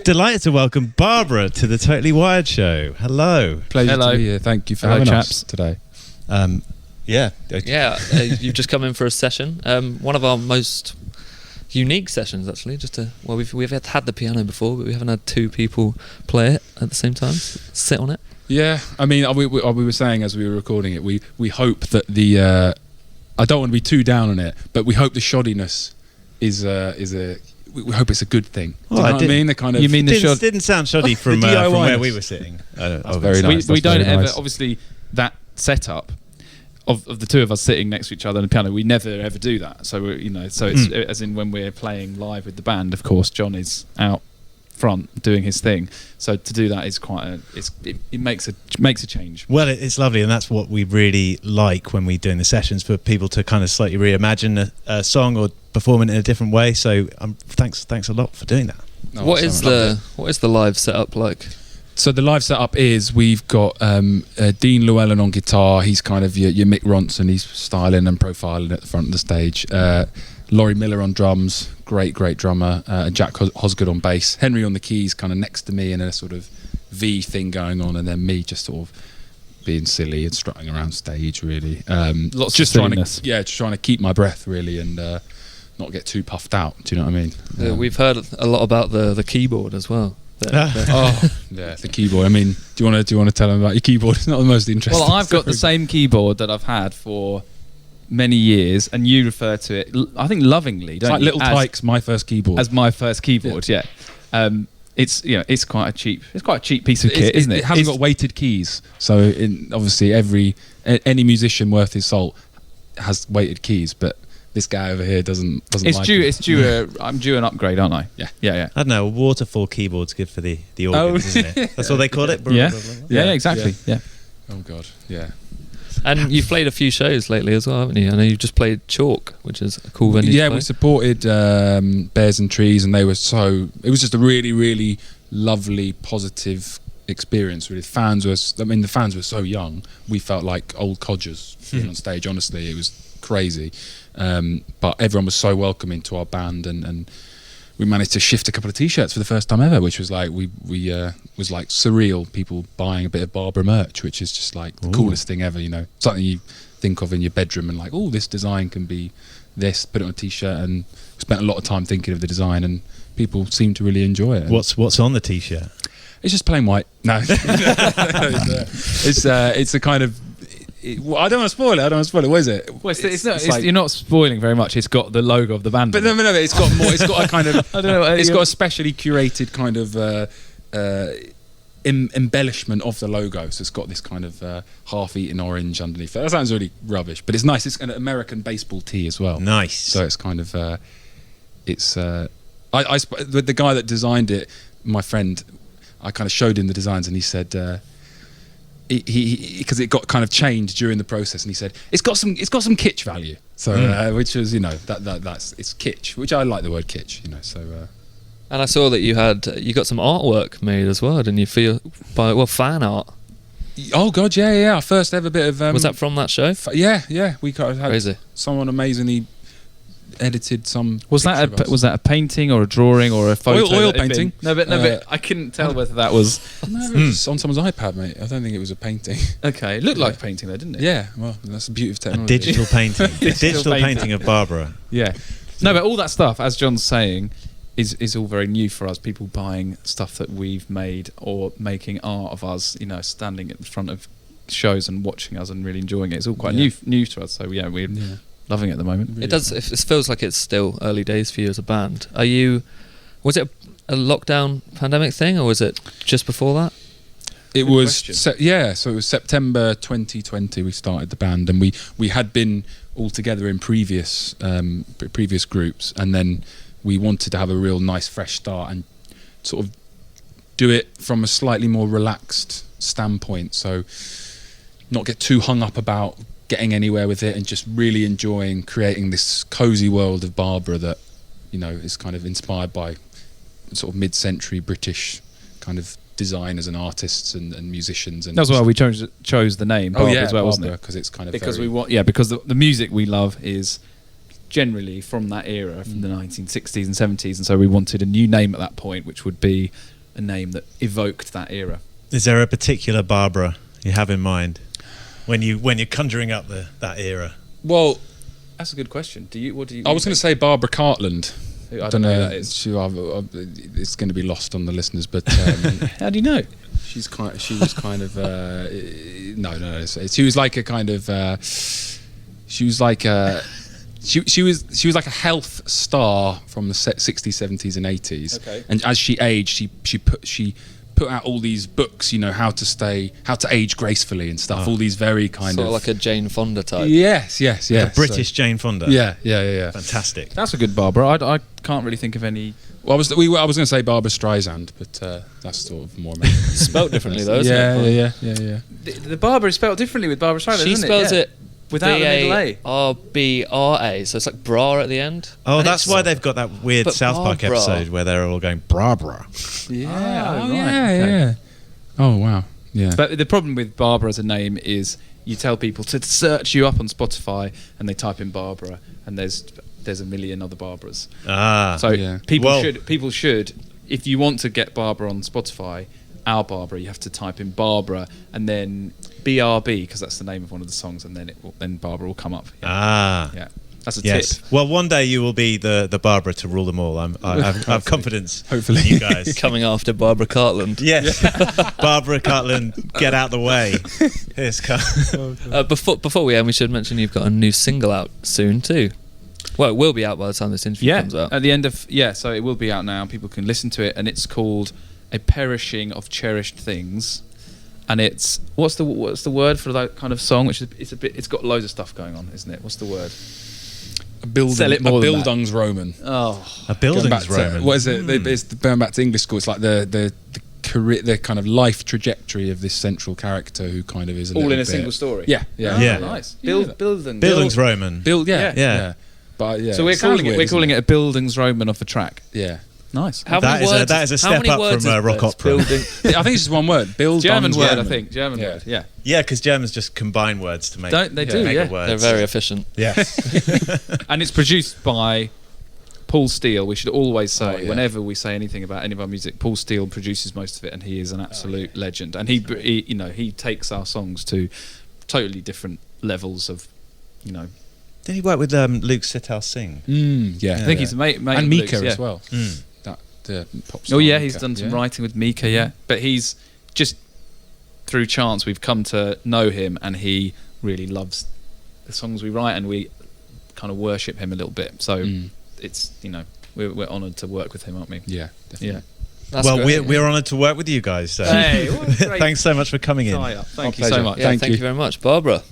Delighted to welcome Barbara to the Totally Wired show. Hello. Pleasure to be here. Thank you for having us today. You've just come in for a session. One of our most unique sessions, actually. We've had the piano before, but we haven't had two people play it at the same time. Sit on it. Yeah, I mean, we were saying as we were recording it, we hope that the I don't want to be too down on it, but we hope the shoddiness is we hope it's a good thing. Do you know what I mean? The kind of didn't sound shoddy from where we were sitting. That's very nice. We don't ever, obviously, that setup of the two of us sitting next to each other on the piano, we never ever do that. So it's as in when we're playing live with the band. Of course, John is out front doing his thing. So to do that is quite it makes a change. Well, it's lovely, and that's what we really like when we're doing the sessions, for people to kind of slightly reimagine a song or perform it in a different way. So thanks a lot for doing that. What is the live setup like? So the live setup is we've got Dean Llewellyn on guitar. He's kind of your Mick Ronson. He's styling and profiling at the front of the stage. Laurie Miller on drums, great drummer. Jack Hosgood on bass. Henry on the keys, kind of next to me, and a sort of V thing going on, and then me just sort of being silly and strutting around stage. Really, lots just of silliness. trying to keep my breath really, and not get too puffed out. Do you know what I mean? We've heard a lot about the keyboard as well. The keyboard. I mean, do you want to tell them about your keyboard? It's not the most interesting. Well, I've got the same keyboard that I've had for many years, and you refer to it, I think, lovingly. It's like Little Tyke's my first keyboard. As my first keyboard, yeah. It's quite a cheap piece of kit, isn't it? It hasn't got weighted keys, so obviously any musician worth his salt has weighted keys, but this guy over here doesn't like it. I'm due an upgrade, aren't I? Yeah. I don't know. A waterfall keyboard's good for the organs, isn't it? That's what they call it. Yeah, exactly. Yeah. Oh God, yeah. And you've played a few shows lately as well, haven't you? I know you've just played Chalk, which is a cool venue. Yeah, we supported Bears and Trees, and it was just a really, really lovely, positive experience. Really, the fans were so young. We felt like old codgers on stage. Honestly, it was crazy. But everyone was so welcoming to our band, and we managed to shift a couple of T-shirts for the first time ever, which was like was like surreal. People buying a bit of Barbara merch, which is just like the coolest thing ever. Something you think of in your bedroom and like, oh, this design can be this. Put it on a T-shirt, and spent a lot of time thinking of the design, and people seem to really enjoy it. What's on the T-shirt? It's just plain white. No, it's a kind of. I don't want to spoil it. What is it? Well, you're not spoiling very much. It's got the logo of the band. But no, it's got more. It's got a kind of. I don't know. It's got a specially curated kind of embellishment of the logo. So it's got this kind of half-eaten orange underneath. That sounds really rubbish, but it's nice. It's an American baseball tee as well. Nice. So it's kind of. The guy that designed it, my friend, I kind of showed him the designs, and he said. Because it got kind of changed during the process, and he said it's got some kitsch value. So which was that's it's kitsch, which I like the word kitsch. So. And I saw that you got some artwork made as well, didn't you? Fan art. Oh God, yeah. Our first ever bit of. Was that from that show? Yeah. We had Crazy. Someone amazingly edited some. Was that a painting or a drawing or a photo? Oil painting. No, but I couldn't tell whether that was. No, it was on someone's iPad, mate. I don't think it was a painting. Okay, it looked like a painting though, didn't it? Yeah, well, that's the beauty of technology. A digital painting. A digital painting of Barbara. Yeah. No, but all that stuff, as John's saying, is all very new for us. People buying stuff that we've made or making art of us, standing at the front of shows and watching us and really enjoying it. It's all quite new to us. So yeah, we're loving it at the moment. Really. It feels like it's still early days for you as a band. Was it a lockdown pandemic thing, or was it just before that? It was so it was September 2020 we started the band, and we had been all together in previous groups, and then we wanted to have a real nice fresh start and sort of do it from a slightly more relaxed standpoint, so not get too hung up about getting anywhere with it, and just really enjoying creating this cozy world of Barbara that is kind of inspired by sort of mid-century British kind of designers and artists and musicians. And that's why we chose the name Barbara as well, wasn't it? Because it's kind of because because the music we love is generally from that era, from the 1960s and 70s, and so we wanted a new name at that point, which would be a name that evoked that era. Is there a particular Barbara you have in mind when you're conjuring up that era? Well, That's a good question. What do you? I was going to say Barbara Cartland. I don't know who that is. It's going to be lost on the listeners, but How do you know? she was kind of no. She was like a kind of she was like a health star from the 60s, 70s, and 80s. Okay. And as she aged, she put out all these books, how to age gracefully and stuff. All these very kind Sort of of like a Jane Fonda type. yes. A British Jane Fonda. Yeah. Fantastic. That's a good Barbara. I can't really think of any. Well, I was going to say Barbara Streisand, but that's sort of more American. Spelt differently though, isn't it? Yeah. The Barbara is spelled differently with Barbara Streisand. She isn't spells it without the middle A. B-A-R-B-R-A, so it's like bra at the end. Oh, And that's it's- why they've got that weird but South Park Barbara. episode where they're all going Barbara. Yeah. Oh wow. Yeah. But the problem with Barbara as a name is you tell people to search you up on Spotify and they type in Barbara and there's a million other Barbaras. So Yeah. people should, if you want to get Barbara on Spotify, our Barbara, you have to type in Barbara and then BRB because that's the name of one of the songs, and then Barbara will come up. Yeah, that's a Yes. tip. Well, one day you will be the Barbara to rule them all. I have confidence. Hopefully. in you guys. Coming after Barbara Cartland. Yes. Barbara Cartland, get out the way. Here's Before we end, we should mention you've got a new single out soon too. Well, it will be out by the time this interview comes out. At the end of so it will be out now. People can listen to it, and it's called "A Perishing of Cherished Things." And it's what's the word for that kind of song? Which is it's got loads of stuff going on, isn't it? What's the word? Sell it more than that. Bildungsroman. Oh, a Going back Bildungsroman. to, what is it? It's going back to English school. It's like the career, the kind of life trajectory of this central character who kind of is all in a bit, single story. Yeah. Nice. Bildungsroman. Yeah. But yeah. So we're calling it a Bildungsroman of a track. Yeah. Nice. How many words? That is a how step many up words from is rock this? opera. I think it's just one word. German word, I German. think. German Yeah. word. Yeah. Yeah, because Germans just combine words to make. Don't they do? make Yeah. words. They're very efficient. Yes. And it's produced by Paul Steele. We should always say, yeah. whenever we say anything about any of our music, Paul Steele produces most of it, and he is an absolute legend. And he takes our songs to totally different levels of, Did he work with Luke Sital Singh? Yeah. I think he's a mate And of Mika Luke's, yeah. as well. Mm. The pop star Oh yeah, Mika. he's done some Yeah. writing with Mika, yeah. But he's just through chance we've come to know him, and he really loves the songs we write, and we kind of worship him a little bit. So it's we're honoured to work with him, aren't we? Yeah. Definitely. Yeah. That's Well, great. we're honoured to work with you guys. So. Hey, what a great Thanks so much for coming in. tie up. Thank Our you so pleasure. much. Yeah, thank you very much, Barbara.